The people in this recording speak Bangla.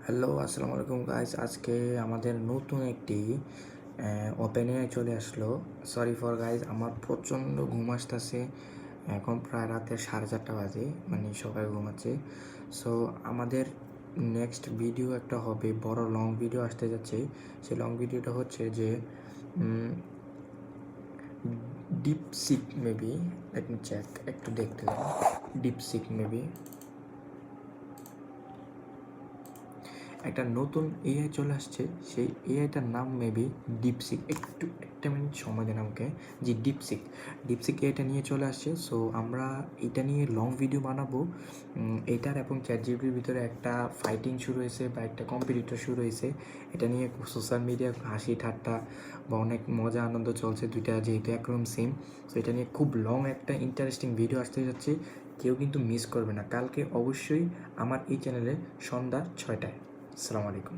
হ্যালো, আসসালামু আলাইকুম গাইস। আজকে আমাদের নতুন একটি ওপেন এআই চলে আসলো। সরি ফর গাইস, আমার প্রচণ্ড ঘুম আসতেছে। এখন প্রায় রাতে 4:30 বাজে, মানে সবাই ঘুমাচ্ছে। সো আমাদের নেক্সট ভিডিও একটা হবে, বড় লং ভিডিও আসতে যাচ্ছে। সেই লং ভিডিওটা হচ্ছে যে DeepSeek maybe, let me check, একটু দেখতে দাও। ডিপসিক মেবি একটা নতুন এআই চলে আসছে, সেই এআইটার নাম মেবি ডিপসিক। একটু একটা মিনিট সময় দেন আমাকে। যে ডিপসিক এআইটা নিয়ে চলে আসছে। সো আমরা এটা নিয়ে লং ভিডিও বানাবো। এটার এবং চ্যাটজিপিটির ভিতরে একটা ফাইটিং শুরু হয়েছে বা একটা কম্পিটিটর শুরু হয়েছে। এটা নিয়ে সোশ্যাল মিডিয়া হাসি ঠাট্টা বা অনেক মজা আনন্দ চলছে, দুইটা যেহেতু একরকম সেম। সো এটা নিয়ে খুব লং একটা ইন্টারেস্টিং ভিডিও আসতে যাচ্ছে। কেউ কিন্তু মিস করবে না। কালকে অবশ্যই আমার এই চ্যানেলে সন্ধ্যা 6টায়। আসসালামু আলাইকুম।